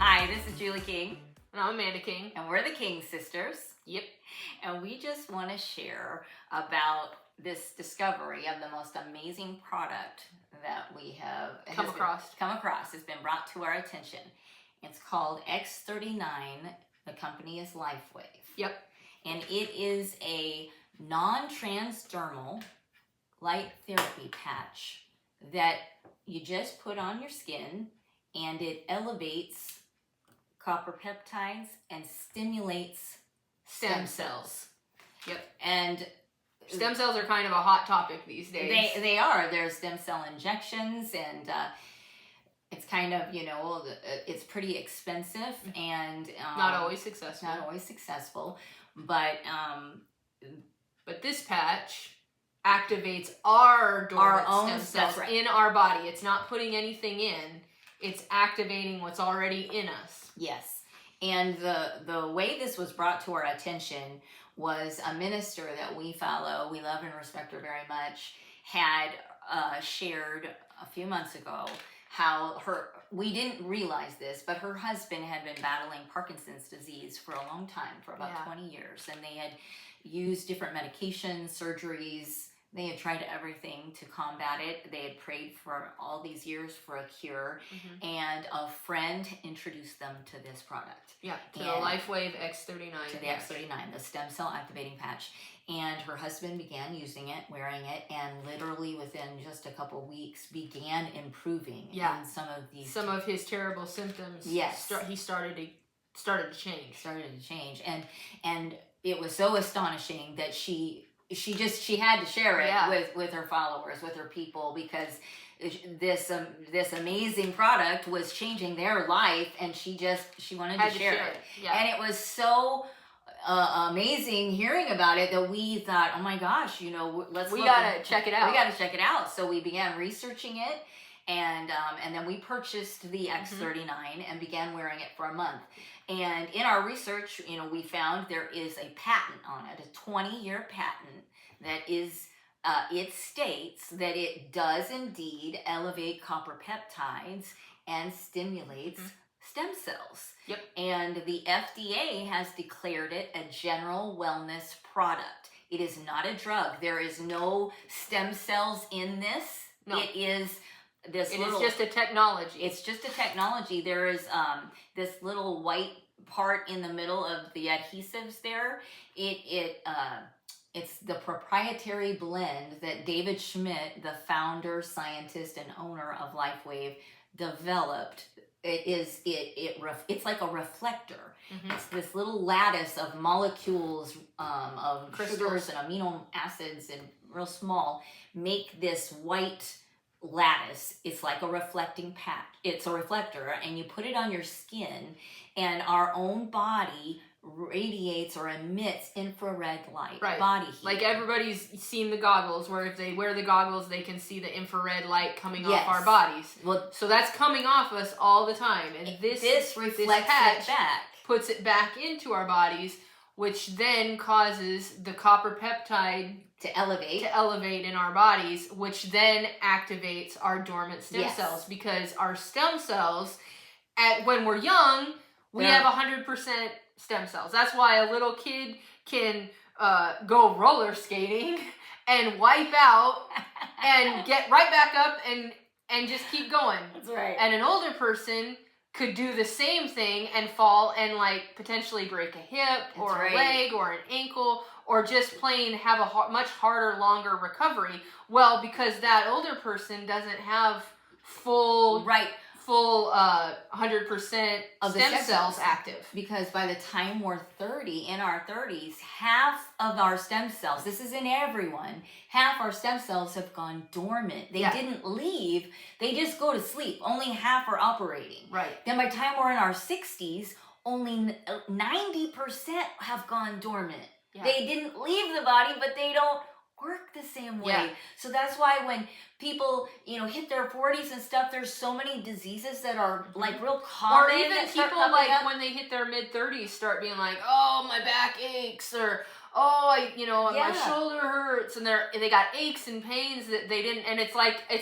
Hi, this is Julie King. And I'm Amanda King. And we're the King Sisters. Yep. And we just want to share about this discovery of the most amazing product that we have Come across. It's been brought to our attention. It's called X39. The company is Lifewave. Yep. And it is a non-transdermal light therapy patch that you just put on your skin, and it elevates copper peptides and stimulates stem cells. Yep. And stem cells are kind of a hot topic these days. They are. There's stem cell injections, and it's kind of, it's pretty expensive and not always successful. But this patch activates our dormant own stem cells in our body. It's not putting anything in. It's activating what's already in us. Yes. And the way this was brought to our attention was a minister that we follow, we love and respect her very much, had shared a few months ago how we didn't realize this, but her husband had been battling Parkinson's disease for a long time, for about 20 years. And they had used different medications, surgeries. They had tried everything to combat it. They had prayed for all these years for a cure. Mm-hmm. And a friend introduced them to this product. Yeah, to the Lifewave X39. To the X39, the stem cell activating patch. And her husband began using it, wearing it, and literally within just a couple weeks began improving in some of his terrible symptoms. Yes. He started to change. And it was so astonishing that she had to share it with her followers, with her people, because this amazing product was changing their life, and she wanted to share it. Yeah. And it was so amazing hearing about it that we thought, oh my gosh, we gotta check it out. We gotta check it out. So we began researching it, and then we purchased the X39 and began wearing it for a month. And in our research, we found there is a patent on it, a 20-year patent that is, it states that it does indeed elevate copper peptides and stimulates stem cells. Yep. And the FDA has declared it a general wellness product. It is not a drug. There is no stem cells in this. No. It is this It is just a technology. It's just a technology. There is this little white part in the middle of the adhesives there. It's the proprietary blend that David Schmidt, the founder, scientist, and owner of Lifewave, developed. It's like a reflector. Mm-hmm. It's this little lattice of molecules of sugars and amino acids, and real small, make this white lattice. It's like a reflecting patch. It's a reflector, and you put it on your skin, and our own body radiates or emits infrared light. Right. Body heat. Like everybody's seen the goggles, where if they wear the goggles, they can see the infrared light coming off our bodies. Well, so that's coming off us all the time, and this reflects patch it back, puts it back into our bodies, which then causes the copper peptide to elevate in our bodies, which then activates our dormant stem cells, because our stem cells, when we're young, we have 100% stem cells. That's why a little kid can go roller skating and wipe out and get right back up and just keep going. That's right. And an older person could do the same thing and fall and potentially break a hip or a leg or an ankle, or just plain have a much harder, longer recovery. Well, because that older person doesn't have full 100% of the stem cells active. Because by the time we're 30, in our 30s, half of our stem cells, this is in everyone, half our stem cells have gone dormant. They didn't leave, they just go to sleep. Only half are operating. Right. Then by the time we're in our 60s, only 90% have gone dormant. Yeah. They didn't leave the body, but they don't work the same way. Yeah. So that's why when people, hit their 40s and stuff, there's so many diseases that are real common. Or even people when they hit their mid-30s start being like, oh, my back aches, or my shoulder hurts, and they got aches and pains that they didn't, and it's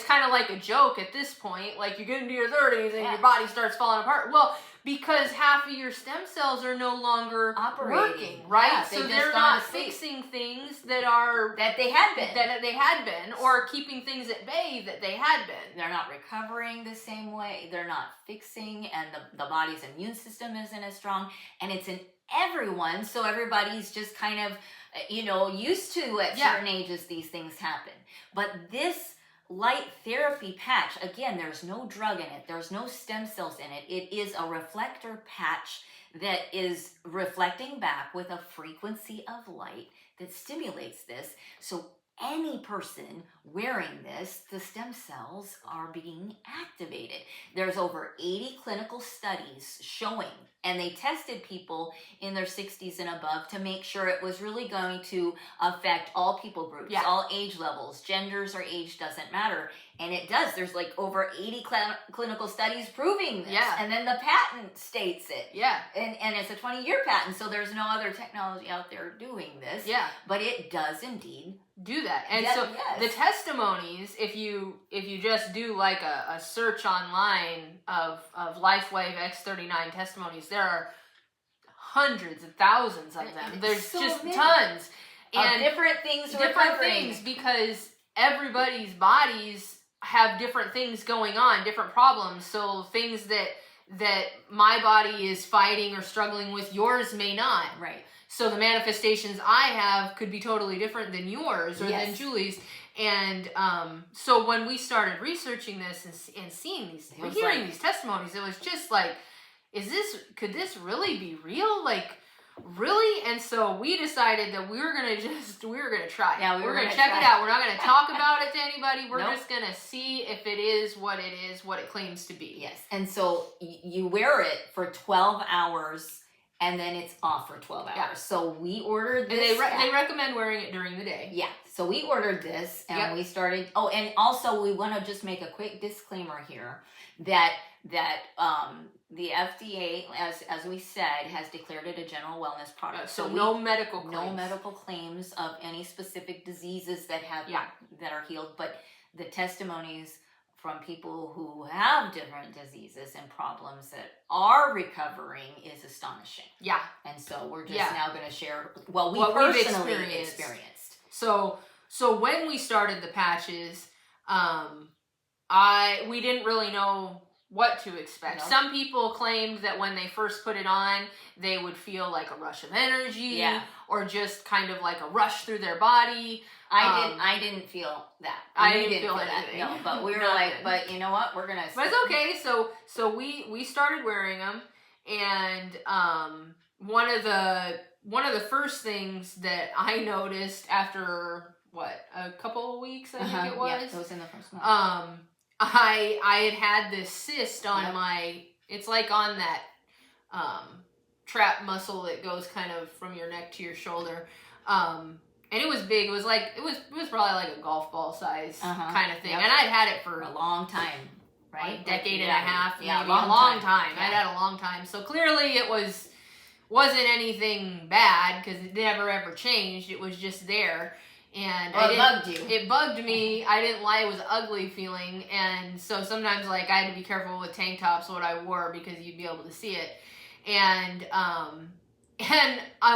kind of like a joke at this point. Like, you get into your 30s and your body starts falling apart. Well, because half of your stem cells are no longer working, right? Yeah, so they're not fixing things that they had been, or keeping things at bay that they had been. They're not recovering the same way. They're not fixing, and the body's immune system isn't as strong, and it's in everyone, so everybody's just kind of used to at certain ages these things happen. But this light therapy patch, again, there's no drug in it, there's no stem cells in it. It is a reflector patch that is reflecting back with a frequency of light that stimulates this. So any person wearing this, the stem cells are being activated. There's over 80 clinical studies showing, and they tested people in their 60s and above to make sure it was really going to affect all people groups, all age levels, genders or age doesn't matter. And it does. There's like over 80 clinical studies proving this. Yeah. And then the patent states it. Yeah. And it's a 20-year patent, so there's no other technology out there doing this. Yeah. But it does indeed do that. And the testimonies, if you just do like a search online of Lifewave X39 testimonies, there are hundreds of thousands of them. There's so just many. Tons. And different things because everybody's bodies have different things going on, different problems. So things that my body is fighting or struggling with, yours may not. Right. So the manifestations I have could be totally different than yours or than Julie's. And so when we started researching this and seeing hearing these testimonies, it was just like, could this really be real? Like, really? And so we decided that we were gonna try it. Yeah, we're gonna check it out. We're not gonna talk about it to anybody. We're just gonna see if it is, what it claims to be. Yes. And so you wear it for 12 hours and then it's off for 12 hours. Yeah. So we ordered this. And they recommend wearing it during the day. Yeah. So we ordered this and we started. Oh, and also we want to just make a quick disclaimer here that the FDA, as we said, has declared it a general wellness product. So no medical claims. No medical claims of any specific diseases that are healed, but the testimonies from people who have different diseases and problems that are recovering is astonishing. Yeah. And so we're just now going to share what we we've personally experienced. So when we started the patches, we didn't really know what to expect. No. Some people claimed that when they first put it on, they would feel like a rush of energy, or just kind of like a rush through their body. I didn't feel that. I didn't feel that. No, but we were like, but you know what? We're gonna. But it's okay. So we started wearing them, and one of the first things that I noticed after a couple of weeks, I think it was. Yeah, it was in the first month. I had this cyst on my, it's like on that trap muscle that goes kind of from your neck to your shoulder. And it was big. It was probably like a golf ball size kind of thing. Yep. And I'd had it for a long time, right? A decade and a half, maybe a long time. Yeah. I'd had a long time. So clearly it wasn't anything bad because it never ever changed. It was just there. And it bugged you. It bugged me. I didn't like it. It was an ugly feeling. And so sometimes I had to be careful with tank tops, what I wore, because you'd be able to see it. And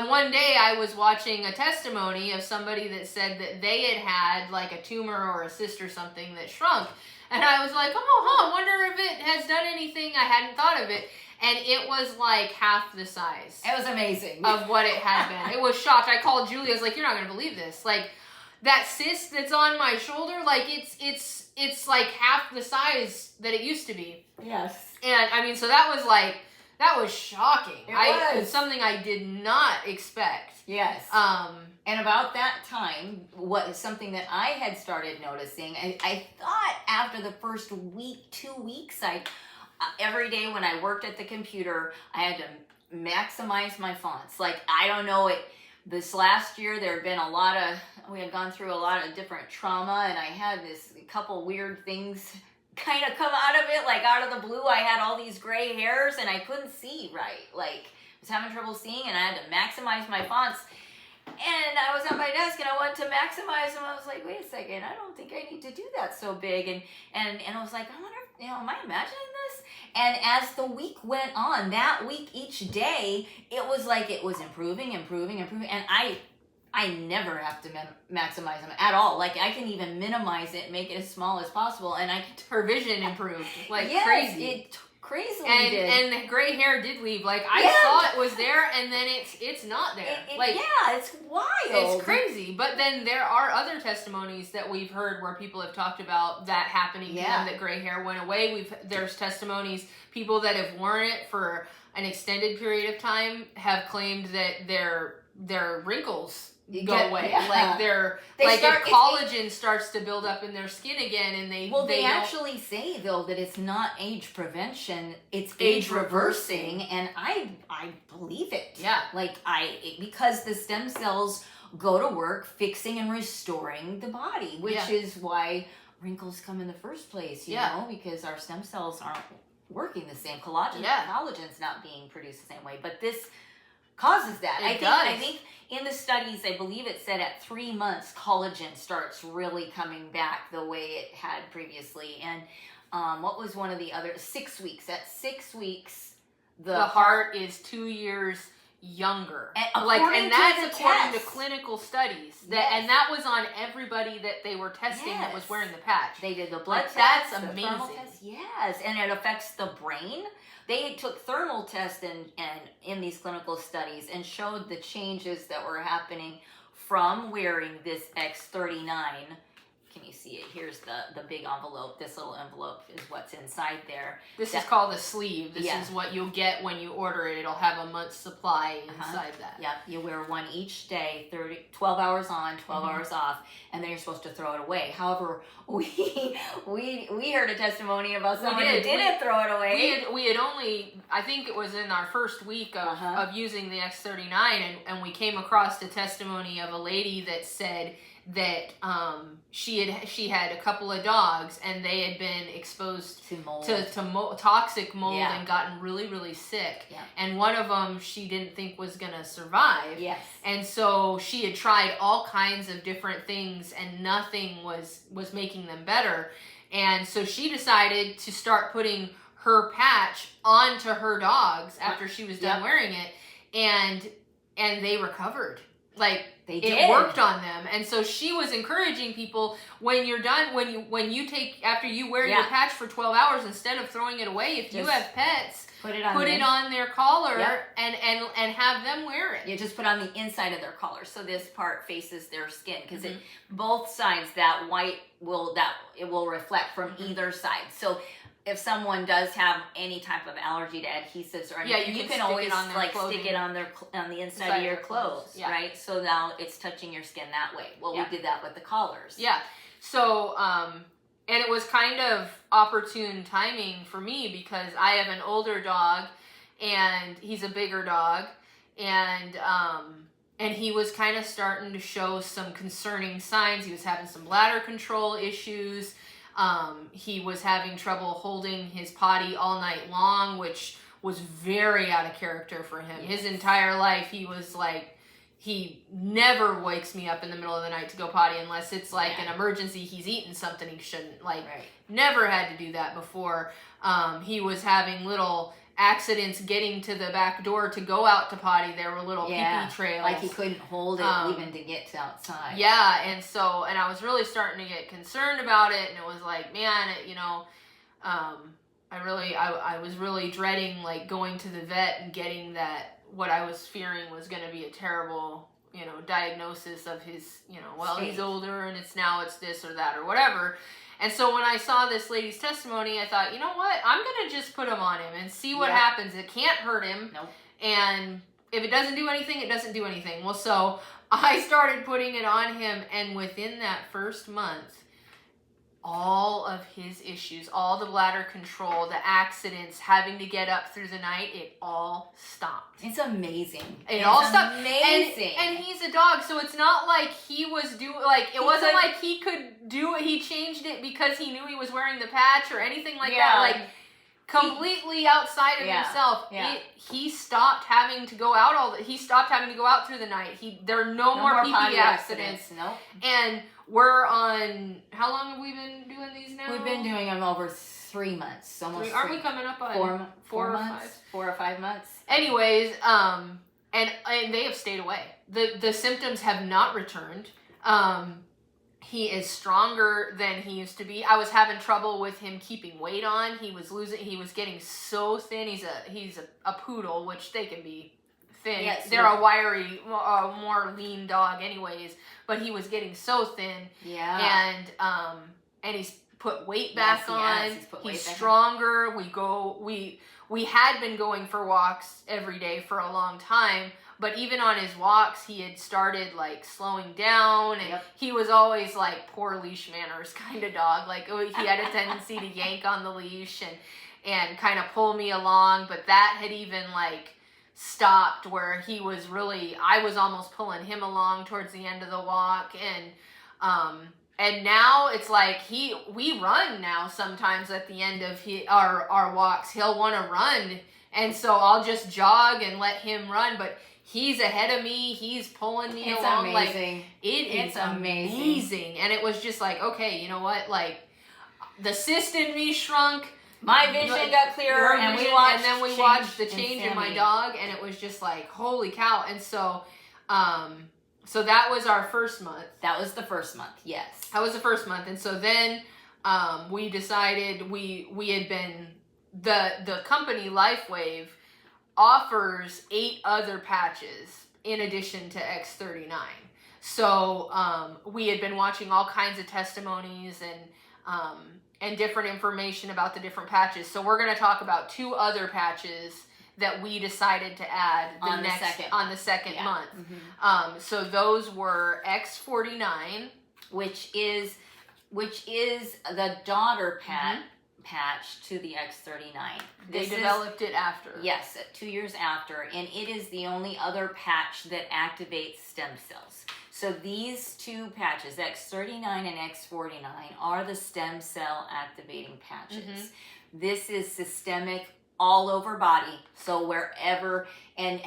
one day I was watching a testimony of somebody that said that they had like a tumor or a cyst or something that shrunk. And I was like, I wonder if it has done anything. I hadn't thought of it. And it was like half the size. It was amazing. Of what it had been. It was shocked. I called Julie. I was like, you're not going to believe this. Like, that cyst that's on my shoulder, like it's like half the size that it used to be. Yes. And I mean, so that was shocking. It was something I did not expect. Yes. And about that time, something that I had started noticing, I thought after the first week, 2 weeks, every day when I worked at the computer, I had to maximize my fonts. Like, I don't know, this last year there had been we had gone through a lot of different trauma, and I had a couple weird things kind of come out of it. Like, out of the blue, I had all these gray hairs and I couldn't see right. Like, I was having trouble seeing, and I had to maximize my fonts. And I was at my desk and I wanted to maximize them. I was like, wait a second, I don't think I need to do that so big. And I was like, I wonder, am I imagining this? And as the week went on, that week, each day, it was like it was improving. And I never have to maximize them at all. Like, I can even minimize it, make it as small as possible, and I can... Her vision improved like yes, crazy. It crazily did. And the gray hair did leave. Like, I saw it was there, and then it's not there. It's wild. It's crazy. But then there are other testimonies that we've heard where people have talked about that happening to them, that gray hair went away. There's testimonies, people that have worn it for an extended period of time have claimed that their wrinkles go away. Like if collagen starts to build up in their skin again, and they actually say though that it's not age prevention, it's age reversing, and I believe it. Yeah. Because the stem cells go to work fixing and restoring the body, which is why wrinkles come in the first place, you know, because our stem cells aren't working the same. Collagen's not being produced the same way, but this causes that. I think in the studies, I believe it said at 3 months, collagen starts really coming back the way it had previously. And what was one of the other? 6 weeks. At 6 weeks, the heart is 2 years younger. And that's according to clinical studies. And that was on everybody that they were testing that was wearing the patch. They did the blood test. That's amazing. Yes, and it affects the brain. They took thermal tests in these clinical studies and showed the changes that were happening from wearing this X39. Can you see it? Here's the big envelope. This little envelope is what's inside there. This is called a sleeve. This is what you'll get when you order it. It'll have a month's supply inside that. Yeah, you wear one each day, 12 hours on, 12 hours off, and then you're supposed to throw it away. However, we heard a testimony about someone who didn't throw it away. We had only, I think it was in our first week of using the X39, and we came across a testimony of a lady that said that she had a couple of dogs and they had been exposed to mold, toxic mold, and gotten really, really sick. Yeah. And one of them she didn't think was gonna survive. Yes. And so she had tried all kinds of different things and nothing was making them better. And so she decided to start putting her patch onto her dogs after she was done wearing it, and they recovered. It worked on them. And so she was encouraging people, when you're done, after you wear your patch for 12 hours, instead of throwing it away, if you have pets, put it on their collar and have them wear it. You just put it on the inside of their collar, so this part faces their skin, because both sides, that white will reflect from either side. So if someone does have any type of allergy to adhesives or anything, you can always stick it on the inside of your clothes, right? So now it's touching your skin that way. Well, we did that with the collars. Yeah. So, and it was kind of opportune timing for me because I have an older dog and he's a bigger dog, and he was kind of starting to show some concerning signs. He was having some bladder control issues. He was having trouble holding his potty all night long, which was very out of character for him. Yes. His entire life, he was like, he never wakes me up in the middle of the night to go potty unless it's like an emergency. He's eaten something he shouldn't. Never had to do that before. He was having little accidents getting to the back door to go out to potty. There were little pee-pee trails. Like he couldn't hold it even to get to outside. Yeah, and I was really starting to get concerned about it, and it was like, man, I was really dreading going to the vet and getting that. What I was fearing was going to be a terrible, diagnosis of his, he's older and it's this or that or whatever. And so when I saw this lady's testimony, I thought, you know what? I'm going to just put him on him and see what happens. It can't hurt him. Nope. And if it doesn't do anything, it doesn't do anything. Well, so I started putting it on him, and within that first month, all of his issues, all the bladder control, the accidents, having to get up through the night, it all stopped. It's amazing. It all stopped. Amazing. And he's a dog, so it's not like he was it wasn't like he could do it. He changed it because he knew he was wearing the patch or anything like that. completely outside of himself. He stopped having to go out he stopped having to go out through the night. There are no more PP accidents. Nope. And we're on, how long have we been doing these now? We've been doing them over 3 months. Aren't we coming up on 4 months? 4 or 5 months. Anyways, and they have stayed away. The symptoms have not returned. He is stronger than he used to be. I was having trouble with him keeping weight on. He was getting so thin. He's a poodle, which they can be thin. Yes, they're a wiry, more lean dog anyways, but he was getting so thin. Yeah. And he's put weight back on. He's back stronger. We had been going for walks every day for a long time. But even on his walks, he had started like slowing down, and he was always like poor leash manners kind of dog. Like he had a tendency to yank on the leash and kind of pull me along. But that had even like stopped where he was really, I was almost pulling him along towards the end of the walk. And now it's like we run now sometimes at the end of our walks. He'll want to run, and so I'll just jog and let him run. But he's ahead of me. He's pulling me along. Amazing. Like, it's amazing. And it was just like, okay, you know what? Like, the cyst in me shrunk. My vision got clearer, and then we watched the change in my dog, and it was just like, holy cow. And so, so that was our first month. That was the first month, yes. That was the first month. And so then we decided we had been, the company Lifewave offers 8 other patches in addition to X39. So we had been watching all kinds of testimonies and different information about the different patches. So we're going to talk about 2 other patches that we decided to add on the second month. Mm-hmm. So those were X49, which is the daughter patch to the X39. They developed it after. Yes, 2 years after, and it is the only other patch that activates stem cells. So these 2 patches, X39 and X49, are the stem cell activating patches. Mm-hmm. This is systemic, all over body, so wherever. And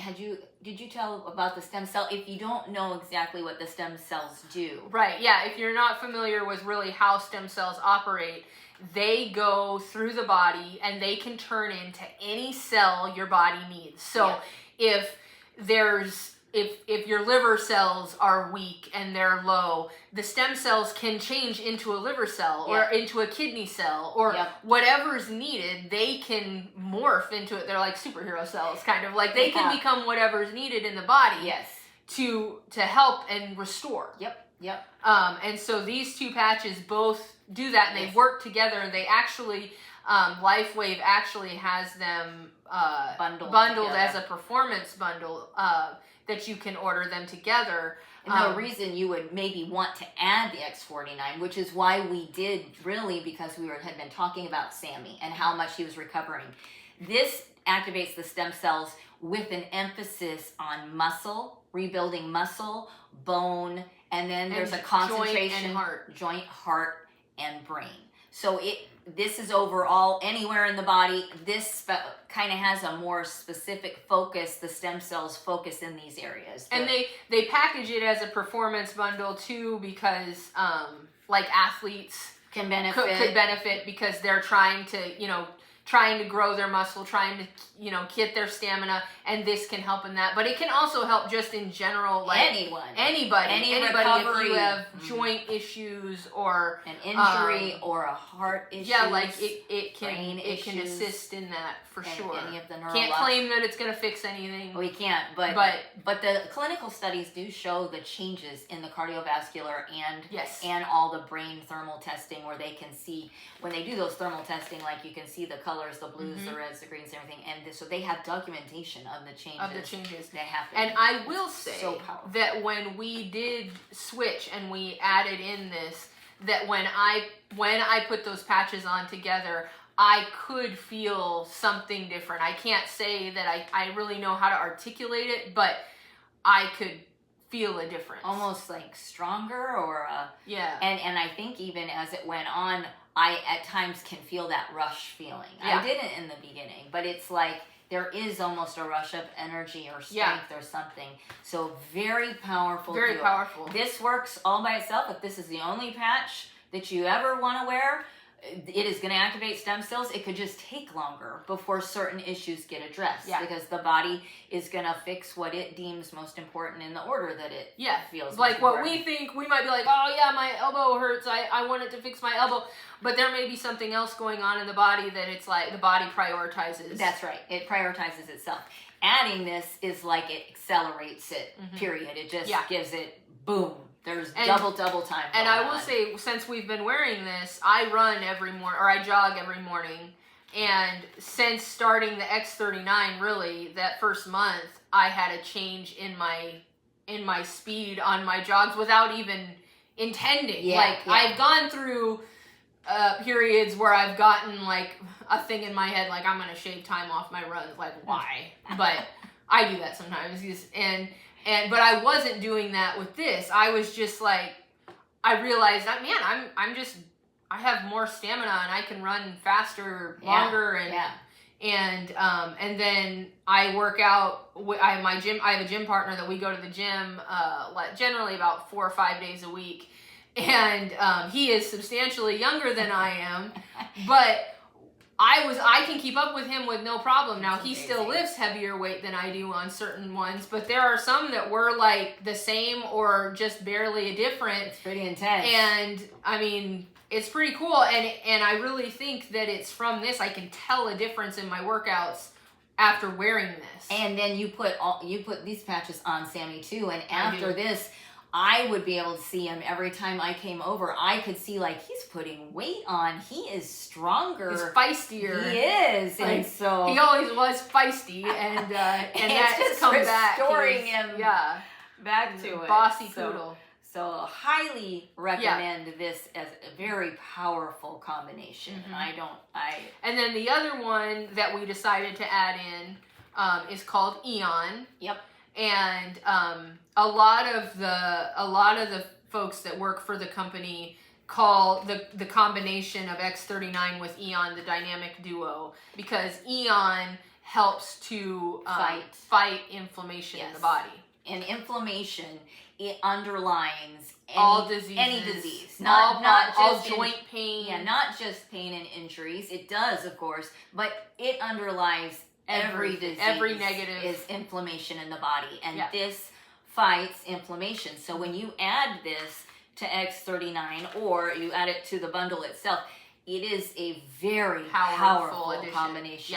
did you tell about the stem cell? If you don't know exactly what the stem cells do. Right, yeah, if you're not familiar with really how stem cells operate, they go through the body and they can turn into any cell your body needs. So if your liver cells are weak and they're low, the stem cells can change into a liver cell or into a kidney cell or whatever's needed. They can morph into it. They're like superhero cells, kind of like they can become whatever's needed in the body to help and restore. Yep. And so these 2 patches both do that, and they work together. And they actually, Lifewave actually has them bundled as a performance bundle that you can order them together. And the reason you would maybe want to add the X49, which is why we did, really, because we had been talking about Sammy and how much he was recovering. This activates the stem cells with an emphasis on muscle, rebuilding muscle, bone, and then there's a concentration joint, heart, and brain. So this is overall anywhere in the body. This kind of has a more specific focus. The stem cells focus in these areas. And they package it as a performance bundle too, because like athletes can benefit. Could benefit because they're trying to grow their muscle, trying to, get their stamina, and this can help in that. But it can also help just in general, like anybody, if you have joint issues or an injury or a heart issue. Yeah, like it can assist in that for sure. Any of the can't claim that it's going to fix anything. We can't, but the clinical studies do show the changes in the cardiovascular and all the brain thermal testing, where they can see when they do those thermal testing, like you can see the colors, the blues, the reds, the greens, everything, and so they have documentation of the changes. They have to. And I will say that when we did switch and we added in this, that when I put those patches on together, I could feel something different. I can't say that I really know how to articulate it, but I could feel a difference. Almost like stronger or and I think even as it went on, I at times can feel that rush feeling. Yeah. I didn't in the beginning, but it's like there is almost a rush of energy or strength or something. So very powerful. Very powerful. This works all by itself. If this is the only patch that you ever want to wear, it is going to activate stem cells. It could just take longer before certain issues get addressed because the body is going to fix what it deems most important in the order that it feels like what important. we think. We might be like, oh yeah, my elbow hurts, I want it to fix my elbow, but there may be something else going on in the body that it's like the body prioritizes. That's right, it prioritizes itself. Adding this is like it accelerates it, period. It just gives it boom. There's double time. And I will say, since we've been wearing this, I run every morning, or I jog every morning. And since starting the X39, really, that first month, I had a change in my speed on my jogs without even intending. I've gone through periods where I've gotten like a thing in my head, like I'm gonna shave time off my runs. Like, why? But I do that sometimes. But I wasn't doing that with this. I was just like, I realized that, man, I have more stamina and I can run faster, longer, and then I work out. I have a gym partner that we go to the gym generally about 4 or 5 days a week, and he is substantially younger than I am, but I can keep up with him with no problem. Now, he still lifts heavier weight than I do on certain ones, but there are some that were like the same or just barely a different. It's pretty intense. And I mean, it's pretty cool. And I really think that it's from this. I can tell a difference in my workouts after wearing this. And then you put these patches on Sammy too. And after this, I would be able to see him every time I came over. I could see like he's putting weight on. He is stronger. He's feistier. He is, like, and so he always was feisty, and that's just come back. Restoring him, back to it. Bossy poodle. So highly recommend this as a very powerful combination. And then the other one that we decided to add in is called Aeon. Yep. And a lot of the folks that work for the company call the combination of X39 with Aeon the dynamic duo, because Aeon helps to fight inflammation in the body. And inflammation, it underlines all diseases, any disease, not all just joint pain. Yeah, not just pain and injuries. It does, of course, but it underlies every disease. Every negative is inflammation in the body, and this fights inflammation. So when you add this to X39, or you add it to the bundle itself, it is a very powerful combination.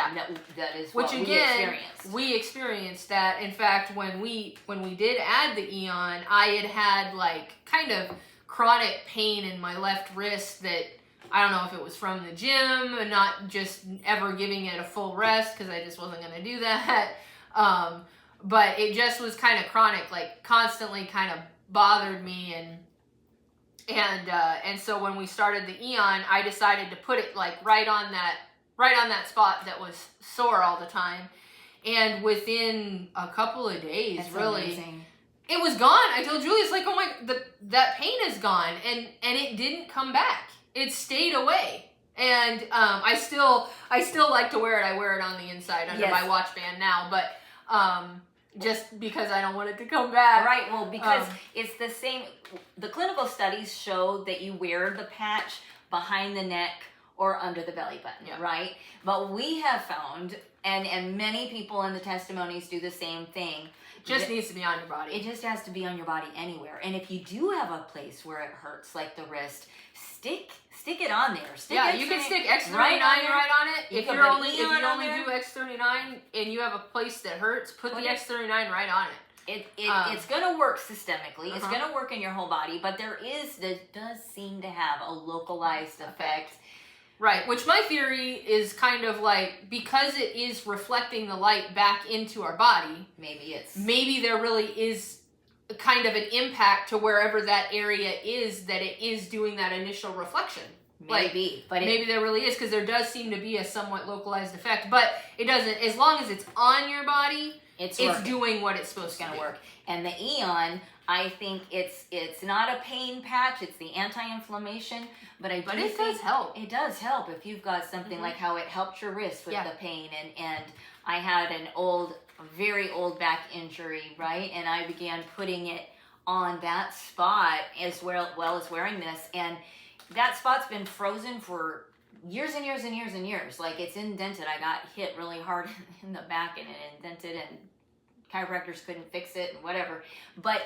That is what we experienced. We experienced that. In fact, when we did add the Aeon, I had like kind of chronic pain in my left wrist that I don't know if it was from the gym and not just ever giving it a full rest, because I just wasn't going to do that. But it just was kind of chronic, like constantly kind of bothered me. And so when we started the Aeon, I decided to put it like right on that spot that was sore all the time. And within a couple of days, it was gone. I told Julie, it's like, oh my, that pain is gone. And it didn't come back. It stayed away. And I still like to wear it. I wear it on the inside under my watch band now, but just because I don't want it to come back. Right, well, because it's the same. The clinical studies show that you wear the patch behind the neck or under the belly button, right? But we have found, and many people in the testimonies do the same thing. Just needs to be on your body. It just has to be on your body anywhere. And if you do have a place where it hurts, like the wrist, stick it on there. You can stick X39 right on it. If you only do X39 and you have a place that hurts, put the X39 right on it. It's going to work systemically. It's going to work in your whole body, but there does seem to have a localized effect. Right, which my theory is kind of like, because it is reflecting the light back into our body, maybe there really is kind of an impact to wherever that area is, that it is doing that initial reflection. Maybe there really is, because there does seem to be a somewhat localized effect, but it doesn't, as long as it's on your body, it's doing what it's supposed to be. work. And the Aeon, I think it's not a pain patch, it's the anti-inflammation, but it does help. It does help if you've got something like how it helped your wrist with the pain. And I had a very old back injury, right? And I began putting it on that spot as well as wearing this. And that spot's been frozen for years and years and years and years. Like, it's indented. I got hit really hard in the back and it indented, and chiropractors couldn't fix it and whatever. But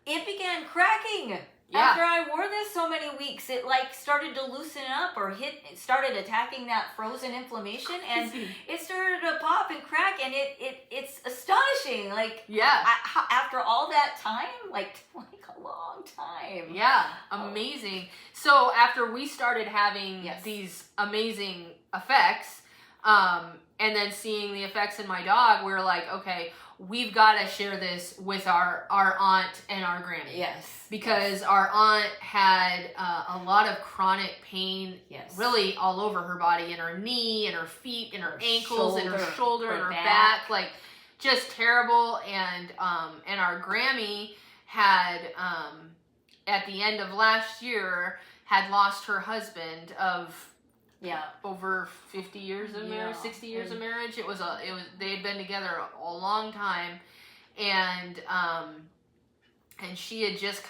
it began cracking. After I wore this so many weeks, it like started to loosen up or it started attacking that frozen inflammation, and it started to pop and crack, and it's astonishing. Like, after all that time, like a long time. Yeah, amazing. So after we started having these amazing effects, and then seeing the effects in my dog, we were like, okay, we've got to share this with our aunt and our granny. Yes. Because our aunt had a lot of chronic pain, really all over her body, in her knee, in her feet, in her ankles, in her shoulder, in her back, like just terrible. And our Grammy had, at the end of last year, had lost her husband of over 50 years of marriage, 60 years of marriage. It was they had been together a long time, and she had just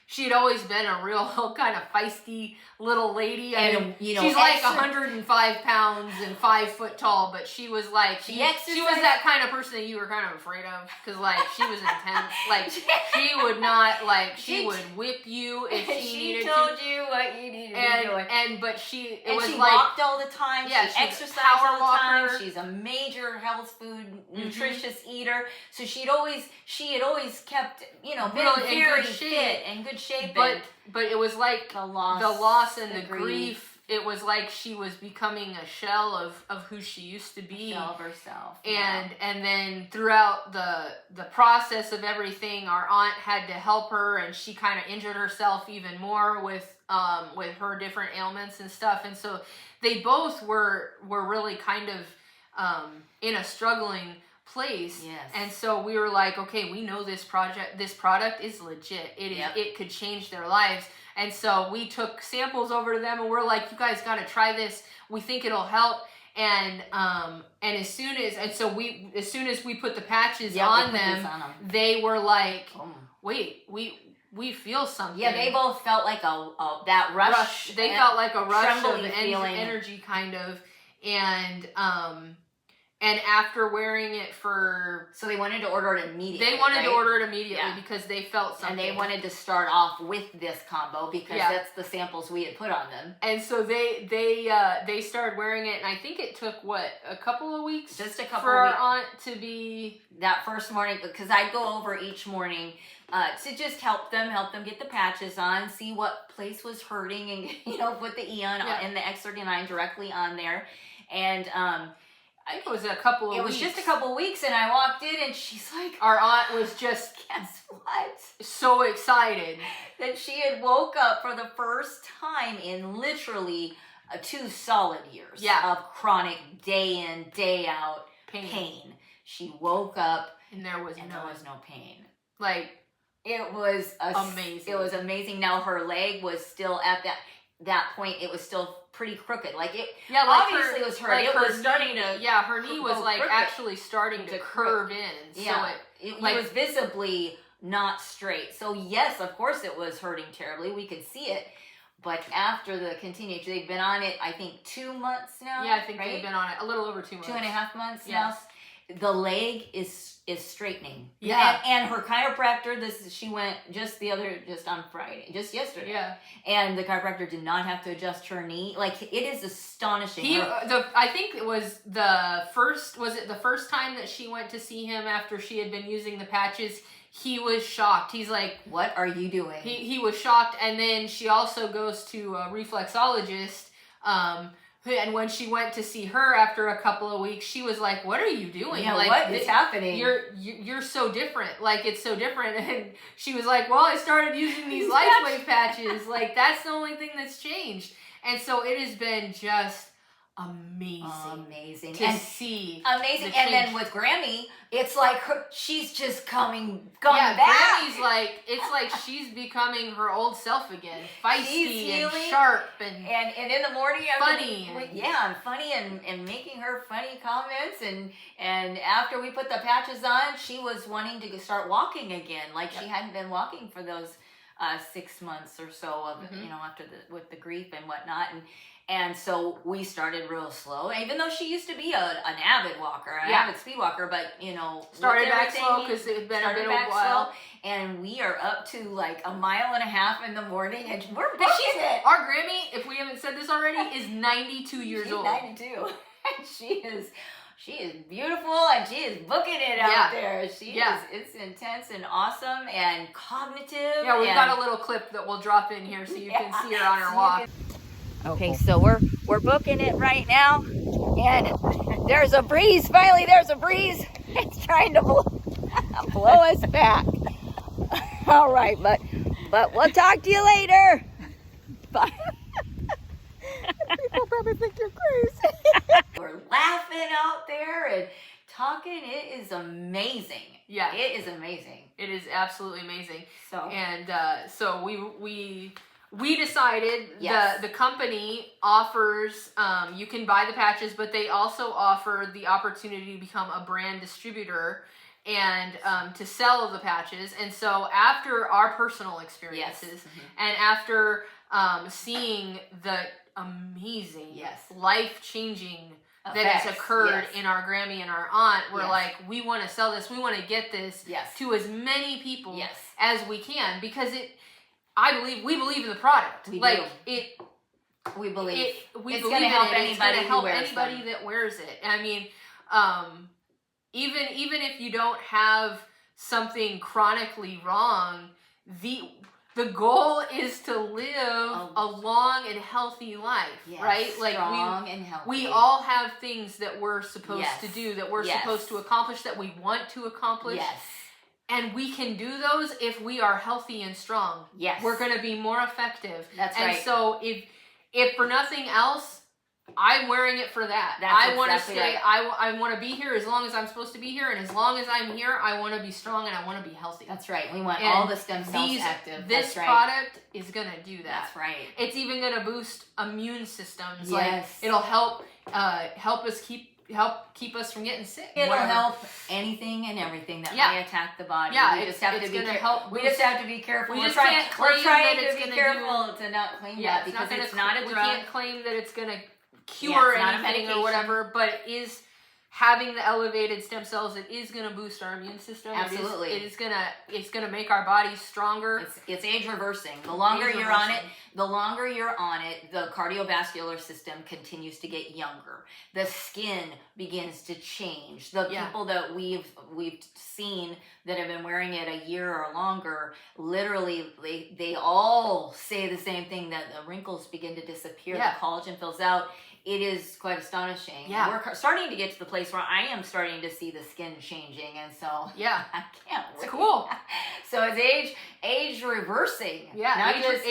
she had always been a real kind of feisty little lady. I mean, she's like 105 pounds and 5 foot tall, but she was like, she was that kind of person that you were kind of afraid of, because like she was intense. Like, she would not, like, she would whip you if she needed to. She told you what you needed to be doing. But she walked all the time. Yeah, she exercised all the time. She's a major health food, nutritious eater. So she had always kept, been very fit and good shape. But it was like the loss and the grief. It was like she was becoming a shell of who she used to be. A shell of herself. And then throughout the process of everything, our aunt had to help her, and she kind of injured herself even more with her different ailments and stuff. And so they both were really kind of in a struggling place. Yes. And so we were like, okay, we know this product is legit. It could change their lives. And so we took samples over to them, and we're like, you guys got to try this. We think it'll help. And as soon as we put the patches on them, they were like, wait, we feel something. Yeah, they both felt like that rush. They felt like a rush of energy, kind of. And after wearing it so they wanted to order it immediately. They wanted to order it immediately because they felt something. And they wanted to start off with this combo because that's the samples we had put on them. And so they started wearing it, and I think it took a couple of weeks, just a couple for of weeks, our aunt to be that first morning, because I'd go over each morning to just help them get the patches on, see what place was hurting, and put the Aeon and the X39 directly on there, and I think it was a couple of weeks. It was just a couple of weeks, and I walked in, and she's like... Our aunt was just... Guess what? So excited. That she had woke up for the first time in literally 2 solid years of chronic day in, day out pain. She woke up... And there was no pain. Like... It was amazing. It was amazing. Now, her leg was still at that point, it was still pretty crooked. Like, it obviously was hurt. Like, it was starting to... Yeah, her knee was like crooked. Actually starting to curve in. Yeah, so it was visibly not straight. So yes, of course it was hurting terribly. We could see it. But after the continued, they've been on it, I think, 2 months now. Yeah, I think they've been on it a little over 2 months. 2.5 months now. The leg is straightening. Yeah. And her chiropractor, she went just on Friday, just yesterday. Yeah. And the chiropractor did not have to adjust her knee. Like, it is astonishing. I think it was the first time that she went to see him after she had been using the patches. He was shocked. He's like, "What are you doing?" He was shocked. And then she also goes to a reflexologist, and when she went to see her after a couple of weeks, she was like, "What are you doing? Yeah, like, what is happening? You're so different. Like, it's so different." And she was like, "Well, I started using these Lifewave patches. Like, that's the only thing that's changed." And so it has been just amazing to see. Amazing. And then with Grammy, it's like she's just coming back. Grammy's like, it's like she's becoming her old self again, feisty and sharp and in the morning, funny. Funny and making her funny comments. And after we put the patches on, she was wanting to start walking again, like she hadn't been walking for those 6 months or so of after with the grief and whatnot. And so we started real slow, even though she used to be an avid walker, an avid speed walker, but started back slow because it had been a while. And we are up to like 1.5 miles in the morning, and we're booking it. Our Grammy, if we haven't said this already, is 92 years old. 92, and she is beautiful, and she is booking it out there. It's intense and awesome and cognitive. Yeah, we've got a little clip that we'll drop in here so you can see her on her walk. Okay, so we're booking it right now, and there's a breeze. Finally, there's a breeze. It's trying to blow us back. All right, but we'll talk to you later. Bye. People probably think you're crazy. We're laughing out there and talking. It is amazing. Yeah, it is amazing. It is absolutely amazing. So we decided the company offers, you can buy the patches, but they also offer the opportunity to become a brand distributor and to sell the patches. And so after our personal experiences and after seeing the amazing, life-changing that has occurred in our Grammy and our aunt, we're like, we want to sell this, we want to get this to as many people as we can, because we believe in the product. We believe it's believe going to help anybody that wears it. I mean, even if you don't have something chronically wrong, the goal is to live a long and healthy life, right? Like strong and healthy. We all have things that we're supposed to do, that we're supposed to accomplish, that we want to accomplish. Yes. And we can do those if we are healthy and strong. Yes. We're going to be more effective. That's right. And so if for nothing else, I'm wearing it for that. I want to stay. I want to be here as long as I'm supposed to be here, and as long as I'm here, I want to be strong and I want to be healthy. That's right. We want all the stem cells active. This product is going to do that. That's right. It's even going to boost immune systems. Yes. Like it'll help us keep us from getting sick. It'll help anything and everything that may attack the body. Yeah, we just have to be help. We just have to be careful. We're trying to be careful to not claim that, because it's not a drug. We can't claim that it's going to cure anything or whatever, but it is having the elevated stem cells. It is going to boost our immune system. Absolutely, it's going to make our bodies stronger. It's age reversing. The longer you're on it, the cardiovascular system continues to get younger. The skin begins to change. The people that we've seen that have been wearing it a year or longer, literally they all say the same thing, that the wrinkles begin to disappear. The collagen fills out. It is quite astonishing. Yeah. We're starting to get to the place where I am starting to see the skin changing, and so I can't wait. It's cool. So it's age reversing. Yeah, not just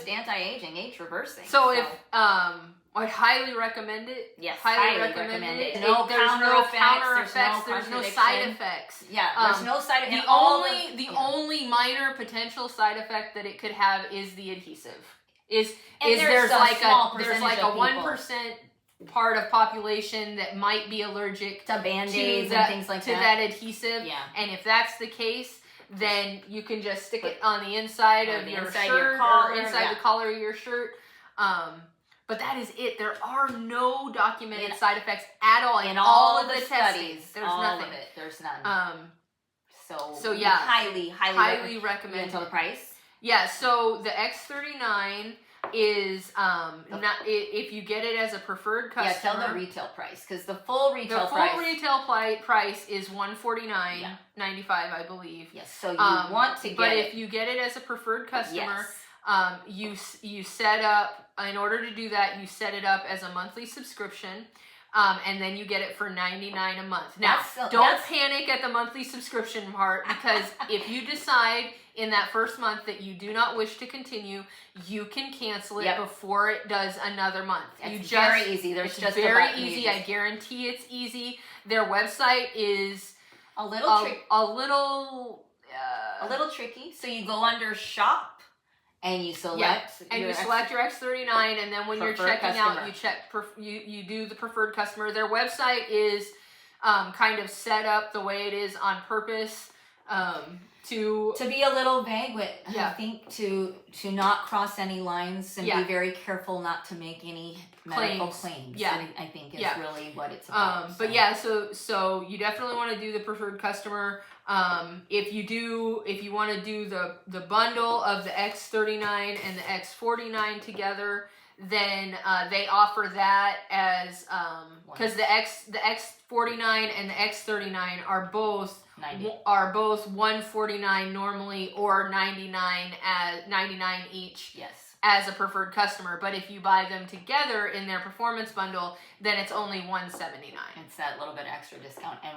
anti-aging, age reversing. So if I'd highly recommend it. Yes, highly recommend it. There's no counter effects. There's no side effects. Yeah, there's no side effects. The only minor potential side effect that it could have is the adhesive. There's like a 1% part of population that might be allergic to Band-Aids and things like that. To that adhesive. Yeah. And if that's the case, then you can just stick it on the inside of your shirt or inside the collar of your shirt. But that is it. There are no documented side effects at all in all of the studies. There's nothing. Of it. There's none. So yeah, highly recommend. You tell the price? Yeah. So the X39 is if you get it as a preferred customer. Yeah, tell the retail price, because the full retail price is $149.95, I believe. Yes. So you want to get but if you get it as a preferred customer, you set up, in order to do that, you set it up as a monthly subscription. And then you get it for $99 a month. Now, don't panic at the monthly subscription part, because if you decide in that first month that you do not wish to continue, you can cancel it before it does another month. It's very easy. It's just very easy. I guarantee it's easy. Their website is a little tricky. So you go under shop and you select select your X39, and then when you're checking out, you do the preferred customer. Their website is kind of set up the way it is on purpose to be a little vague, but I think to not cross any lines and be very careful not to make any medical claims. I think is really what it's about. But so you definitely want to do the preferred customer. If you want to do the bundle of the X39 and the X49 together, then they offer that as because the X49 and the X39 are both $149 normally, or $99 each. Yes. As a preferred customer, but if you buy them together in their performance bundle, then it's only $179. It's that little bit extra discount and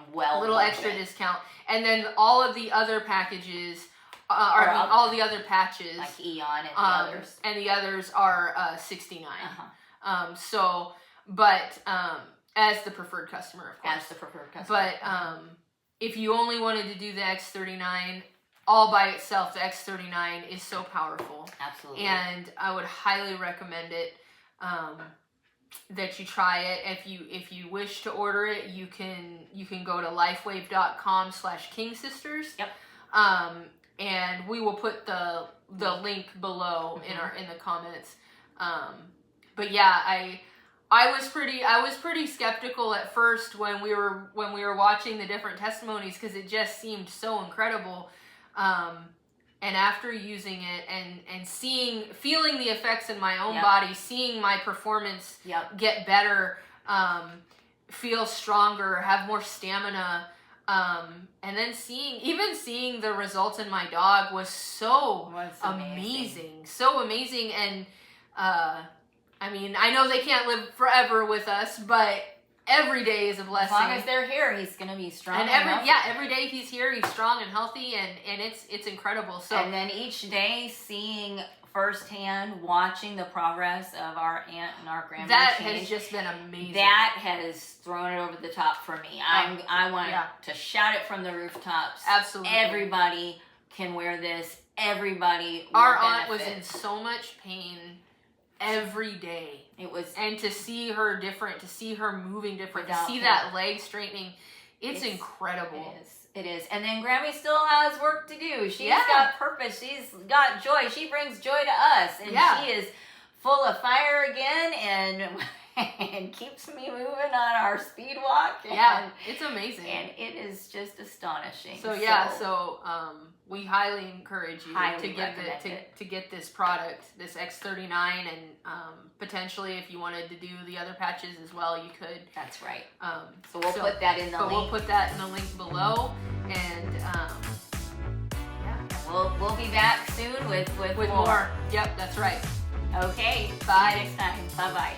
extra discount, and then all of the other packages, all the other patches like Aeon and the others are $69. As the preferred customer, of course. As the preferred customer. But if you only wanted to do the X39 all by itself, the X39 is so powerful. Absolutely. And I would highly recommend it, that you try it. If you wish to order it, you can go to lifewave.com/kingsisters. Yep. And we will put the link below in the comments. But yeah, I was pretty skeptical at first when we were watching the different testimonies, because it just seemed so incredible. And after using it and feeling the effects in my own body, seeing my performance get better, feel stronger, have more stamina, and then seeing the results in my dog was so amazing. So amazing. And I mean, I know they can't live forever with us, but every day is a blessing. As long as they're here, he's gonna be strong. And every day he's here, he's strong and healthy, and it's incredible. So and then each day seeing firsthand, watching the progress of our aunt and our grandma, has just been amazing. That has thrown it over the top for me. I want to shout it from the rooftops. Absolutely, everybody can wear this. Everybody. Our aunt was in so much pain every day. And to see her different, to see her moving different, to see that leg straightening, it's incredible. It is. And then Grammy still has work to do. She's got purpose. She's got joy. She brings joy to us. And she is full of fire again and keeps me moving on our speed walk. It's amazing. And it is just astonishing. So we highly encourage you to get this product, this X39, and potentially if you wanted to do the other patches as well, you could. That's right. So we'll put that in the link. We'll put that in the link below, and we'll be back soon with more. Yep, that's right. Okay. Bye. See you next time. Bye bye.